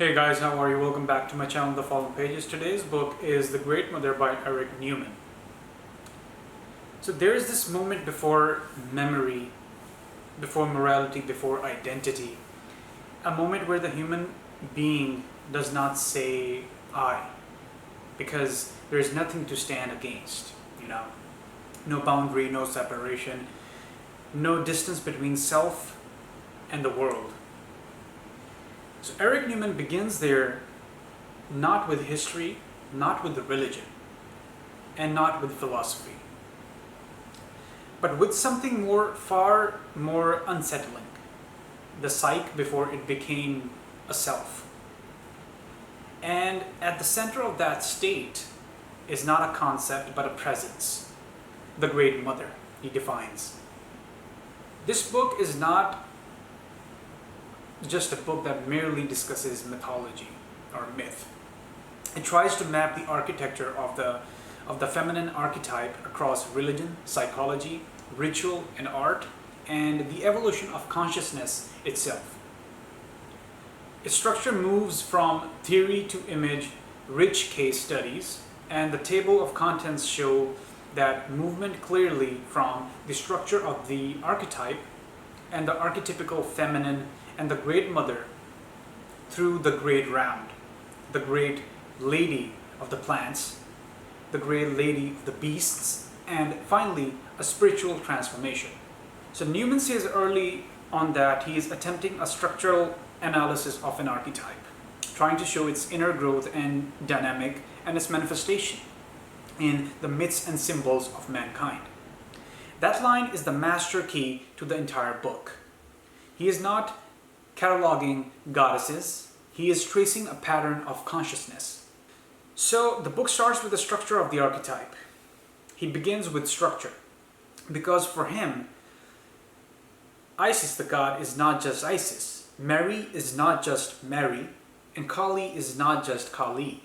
Hey guys, how are you? Welcome back to my channel, The Fallen Pages. Today's book is The Great Mother by Erich Neumann. So there is this moment before memory, before morality, before identity. A moment where the human being does not say I, because there is nothing to stand against, No boundary, no separation, no distance between self and the world. So Erich Neumann begins there not with history, not with the religion, and not with philosophy, but with something far more unsettling, the psyche before it became a self. And at the center of that state is not a concept but a presence, the Great Mother, he defines. This book is not just a book that merely discusses mythology or myth. It tries to map the architecture of the feminine archetype across religion, psychology, ritual, and art, and the evolution of consciousness itself. Its structure moves from theory to image, rich case studies, and the table of contents show that movement clearly from the structure of the archetype and the archetypical feminine and the Great Mother through the Great Round, the Great Lady of the plants, the Great Lady of the beasts, and finally a spiritual transformation. So Neumann says early on that he is attempting a structural analysis of an archetype, trying to show its inner growth and dynamic and its manifestation in the myths and symbols of mankind. That line is the master key to the entire book. He is not cataloging goddesses, he is tracing a pattern of consciousness. So the book starts with the structure of the archetype. He begins with structure because for him, Isis the god is not just Isis, Mary is not just Mary, and Kali is not just Kali.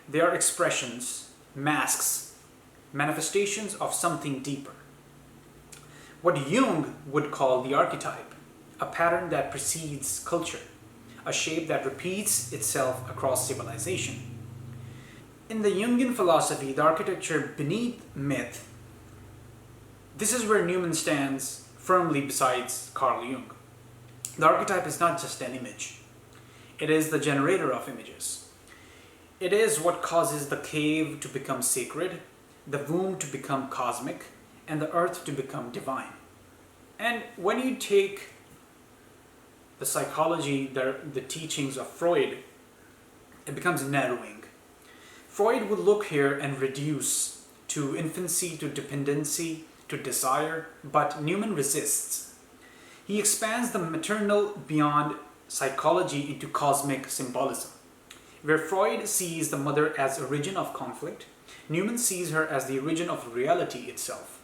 They are expressions, masks, manifestations of something deeper. What Jung would call the archetype, a pattern that precedes culture, a shape that repeats itself across civilization. In the Jungian philosophy, the architecture beneath myth, this is where Neumann stands firmly beside Carl Jung. The archetype is not just an image. It is the generator of images. It is what causes the cave to become sacred, the womb to become cosmic, and the earth to become divine. And when you take the psychology, the teachings of Freud, it becomes narrowing. Freud would look here and reduce to infancy, to dependency, to desire, but Neumann resists. He expands the maternal beyond psychology into cosmic symbolism. Where Freud sees the mother as origin of conflict, Neumann sees her as the origin of reality itself.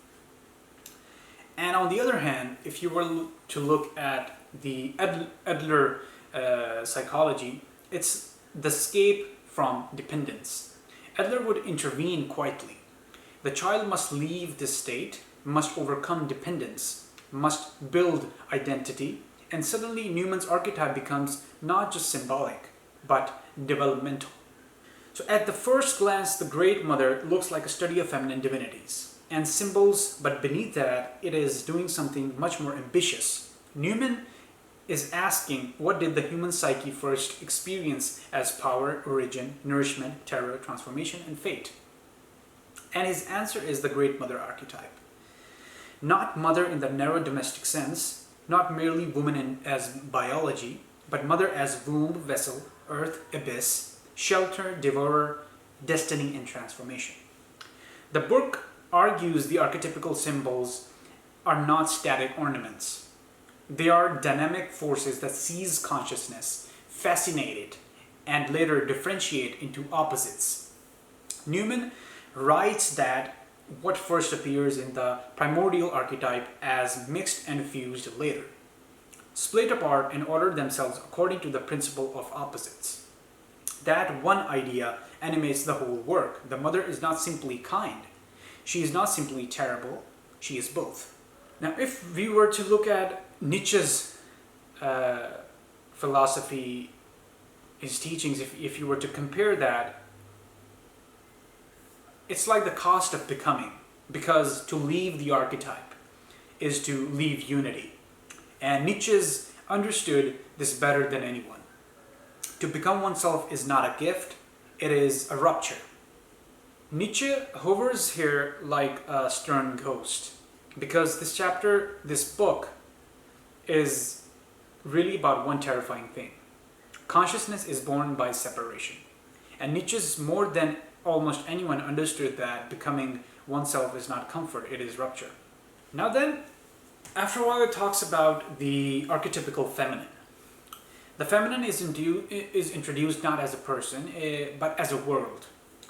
And on the other hand, if you were to look at the Adler psychology, it's the escape from dependence. Adler would intervene quietly. The child must leave this state, must overcome dependence, must build identity, and suddenly Neumann's archetype becomes not just symbolic, but developmental. So at the first glance, the Great Mother looks like a study of feminine divinities and symbols, but beneath that, it is doing something much more ambitious. Neumann is asking, what did the human psyche first experience as power, origin, nourishment, terror, transformation, and fate? And his answer is the Great Mother archetype. Not mother in the narrow domestic sense, not merely woman as biology, but mother as womb, vessel, earth, abyss, shelter, devourer, destiny, and transformation. The book argues the archetypical symbols are not static ornaments. They are dynamic forces that seize consciousness, fascinate it, and later differentiate into opposites. Neumann writes that what first appears in the primordial archetype as mixed and fused later, split apart and order themselves according to the principle of opposites. That one idea animates the whole work. The mother is not simply kind. She is not simply terrible. She is both. Now, if we were to look at Nietzsche's philosophy his teachings, if you were to compare that, it's like the cost of becoming, because to leave the archetype is to leave unity. And Nietzsche's understood this better than anyone. To become oneself is not a gift, it is a rupture. Nietzsche hovers here like a stern ghost, because this book is really about one terrifying thing. Consciousness is born by separation. And Nietzsche's more than almost anyone understood that becoming oneself is not comfort, it is rupture. Now then, after a while it talks about the archetypical feminine. The feminine is introduced not as a person, but as a world,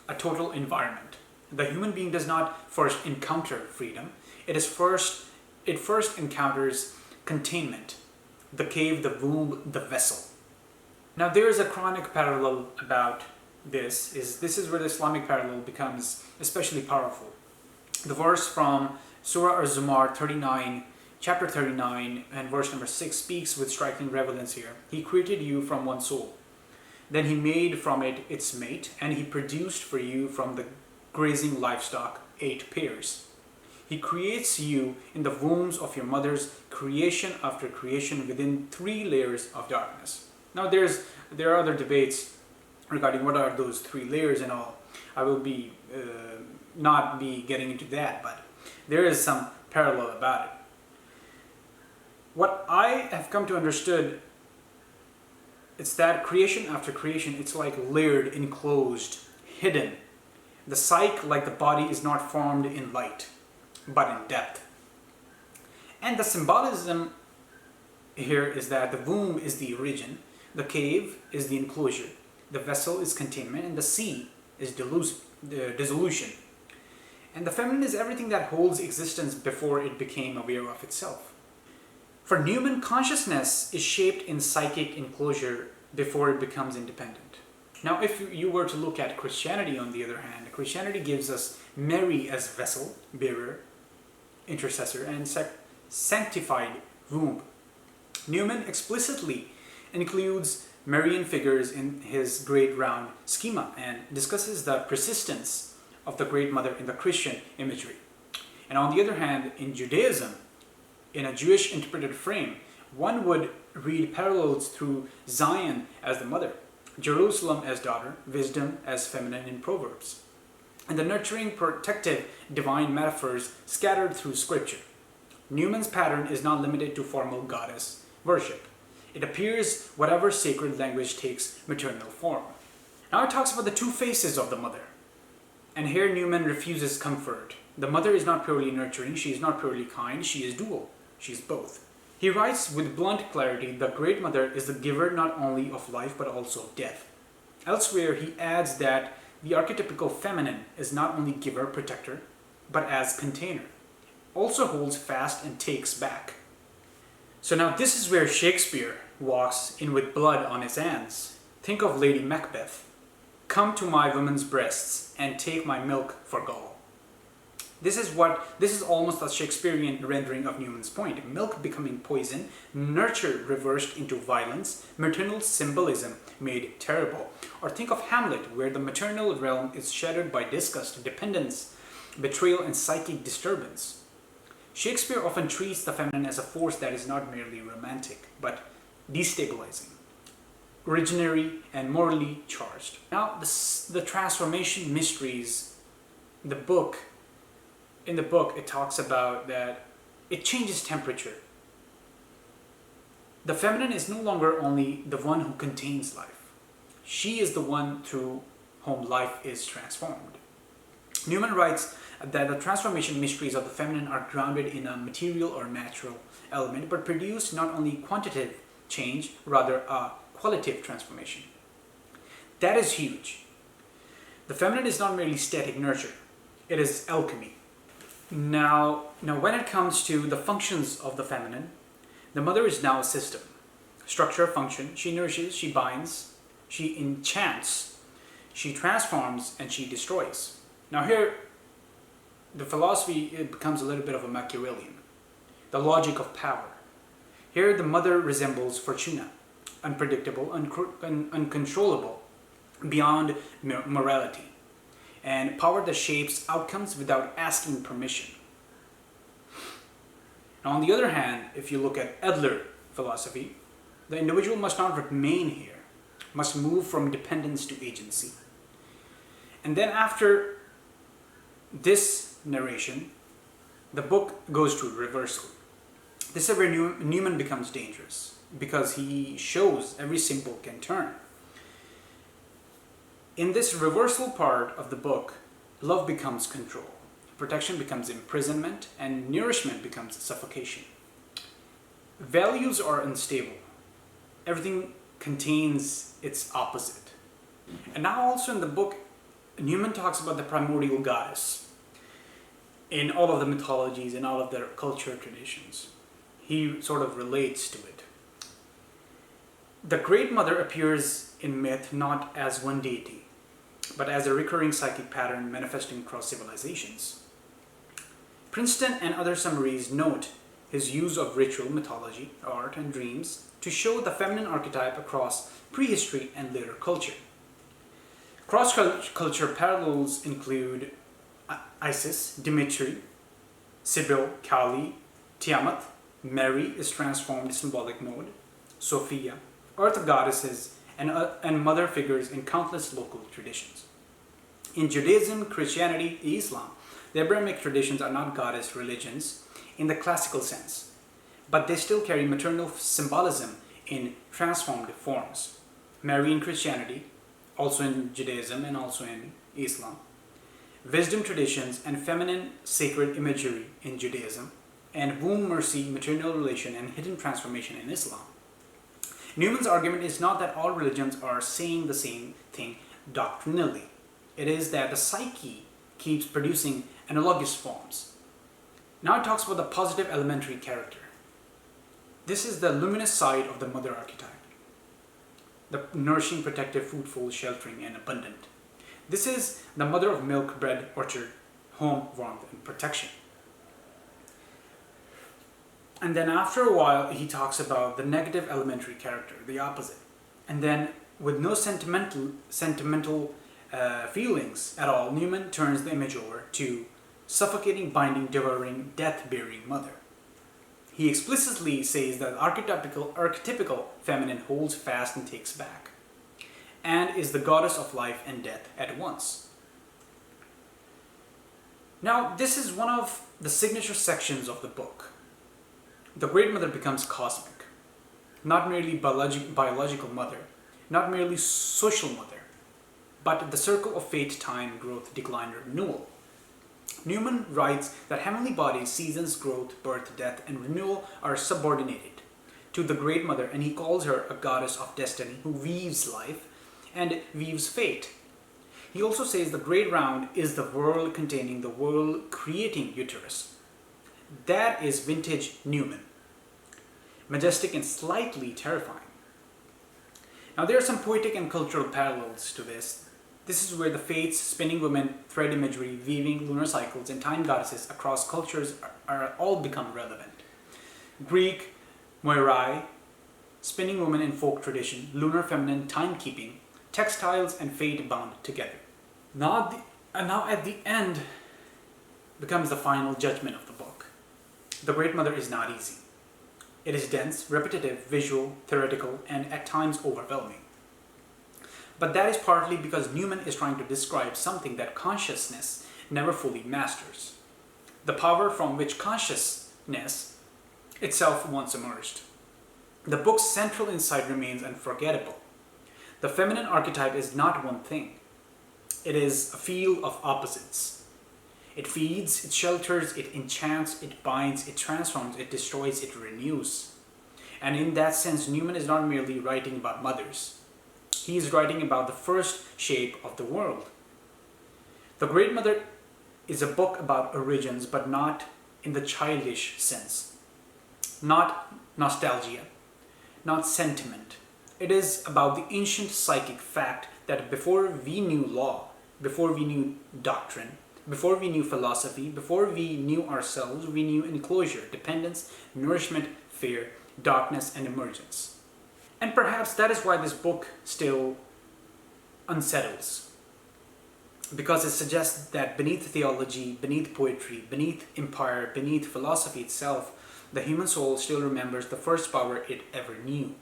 a total environment. The human being does not first encounter freedom. It first encounters containment, the cave, the womb, the vessel. Now there is a Quranic parallel about this is where the Islamic parallel becomes especially powerful. The verse from Surah Az-Zumar 39, chapter 39 and verse number 6 speaks with striking relevance here. He created you from one soul. Then he made from it its mate, and he produced for you from the grazing livestock 8 pairs. He creates you in the wombs of your mothers, creation after creation, within 3 layers of darkness. Now there are other debates regarding what are those 3 layers and all. I will not be getting into that, but there is some parallel about it. What I have come to understood, it's that creation after creation, it's like layered, enclosed, hidden. The psyche, like the body, is not formed in light, but in depth. And the symbolism here is that the womb is the origin, the cave is the enclosure, the vessel is containment, and the sea is dissolution. And the feminine is everything that holds existence before it became aware of itself. For Neumann, consciousness is shaped in psychic enclosure before it becomes independent. Now, if you were to look at Christianity, on the other hand, Christianity gives us Mary as vessel, bearer, intercessor, and sanctified womb. Neumann explicitly includes Marian figures in his great round schema and discusses the persistence of the Great Mother in the Christian imagery. And on the other hand, in Judaism, in a Jewish interpreted frame, one would read parallels through Zion as the mother, Jerusalem as daughter, wisdom as feminine in Proverbs, and the nurturing, protective, divine metaphors scattered through scripture. Neumann's pattern is not limited to formal goddess worship. It appears whatever sacred language takes maternal form. Now it talks about the 2 faces of the mother. And here Neumann refuses comfort. The mother is not purely nurturing, she is not purely kind, she is dual. She is both. He writes with blunt clarity, the Great Mother is the giver not only of life but also of death. Elsewhere he adds that the archetypical feminine is not only giver, protector, but as container. Also holds fast and takes back. So now this is where Shakespeare walks in with blood on his hands. Think of Lady Macbeth. Come to my woman's breasts and take my milk for gall. This is almost a Shakespearean rendering of Neumann's point. Milk becoming poison, nurture reversed into violence, maternal symbolism made terrible. Or think of Hamlet, where the maternal realm is shattered by disgust, dependence, betrayal, and psychic disturbance. Shakespeare often treats the feminine as a force that is not merely romantic, but destabilizing, originary, and morally charged. Now, the transformation mysteries, in the book, it talks about that it changes temperature. The feminine is no longer only the one who contains life. She is the one through whom life is transformed. Neumann writes that the transformation mysteries of the feminine are grounded in a material or natural element, but produce not only quantitative change, rather a qualitative transformation. That is huge. The feminine is not merely static nurture, it is alchemy. Now when it comes to the functions of the feminine, the mother is now a system. Structure, function, she nourishes, she binds, she enchants, she transforms, and she destroys. Now here, the philosophy, it becomes a little bit of a Machiavellian. The logic of power. Here the mother resembles Fortuna. unpredictable, uncontrollable, beyond morality, and power that shapes outcomes without asking permission. Now, on the other hand, if you look at Adler philosophy, the individual must not remain here, must move from dependence to agency. And then after this narration, the book goes to reversal. This is where Neumann becomes dangerous, because he shows every symbol can turn. In this reversal part of the book, love becomes control, protection becomes imprisonment, and nourishment becomes suffocation. Values are unstable. Everything contains its opposite. And now also in the book, Neumann talks about the primordial goddess in all of the mythologies, in all of their culture traditions. He sort of relates to it. The Great Mother appears in myth not as one deity, but as a recurring psychic pattern manifesting across civilizations. Princeton and other summaries note his use of ritual, mythology, art, and dreams to show the feminine archetype across prehistory and later culture. Cross-culture parallels include Isis, Dimitri, Sibyl, Kali, Tiamat, Mary is transformed symbolic mode, Sophia, earth goddesses, and mother figures in countless local traditions. In Judaism, Christianity, Islam, the Abrahamic traditions are not goddess religions in the classical sense, but they still carry maternal symbolism in transformed forms. Mary in Christianity, also in Judaism and also in Islam. Wisdom traditions and feminine sacred imagery in Judaism, and womb mercy, maternal relation, and hidden transformation in Islam. Neumann's argument is not that all religions are saying the same thing doctrinally. It is that the psyche keeps producing analogous forms. Now it talks about the positive elementary character. This is the luminous side of the mother archetype. The nourishing, protective, fruitful, sheltering, and abundant. This is the mother of milk, bread, orchard, home, warmth, and protection. And then after a while, he talks about the negative elementary character, the opposite. And then, with no sentimental feelings at all, Neumann turns the image over to suffocating, binding, devouring, death-bearing mother. He explicitly says that archetypical feminine holds fast and takes back, and is the goddess of life and death at once. Now, this is one of the signature sections of the book. The Great Mother becomes cosmic, not merely biological mother, not merely social mother, but the circle of fate, time, growth, decline, renewal. Neumann writes that heavenly bodies, seasons, growth, birth, death, and renewal are subordinated to the Great Mother, and he calls her a goddess of destiny who weaves life and weaves fate. He also says the Great Round is the world containing the world creating uterus. That is vintage Neumann. Majestic and slightly terrifying. Now there are some poetic and cultural parallels to this. This is where the fates, spinning women, thread imagery, weaving lunar cycles, and time goddesses across cultures are all become relevant. Greek, Moirai, spinning woman in folk tradition, lunar feminine timekeeping, textiles and fate bound together. Now at the end becomes the final judgment of the book. The Great Mother is not easy. It is dense, repetitive, visual, theoretical, and at times overwhelming. But that is partly because Neumann is trying to describe something that consciousness never fully masters. The power from which consciousness itself once emerged. The book's central insight remains unforgettable. The feminine archetype is not one thing. It is a field of opposites. It feeds, it shelters, it enchants, it binds, it transforms, it destroys, it renews. And in that sense, Neumann is not merely writing about mothers. He is writing about the first shape of the world. The Great Mother is a book about origins, but not in the childish sense. Not nostalgia, not sentiment. It is about the ancient psychic fact that before we knew law, before we knew doctrine, before we knew philosophy, before we knew ourselves, we knew enclosure, dependence, nourishment, fear, darkness, and emergence. And perhaps that is why this book still unsettles. Because it suggests that beneath theology, beneath poetry, beneath empire, beneath philosophy itself, the human soul still remembers the first power it ever knew.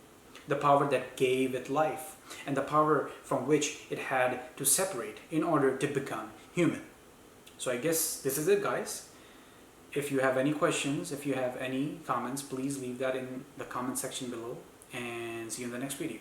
The power that gave it life, and the power from which it had to separate in order to become human. So I guess this is it, guys. If you have any questions, if you have any comments, please leave that in the comment section below, and see you in the next video.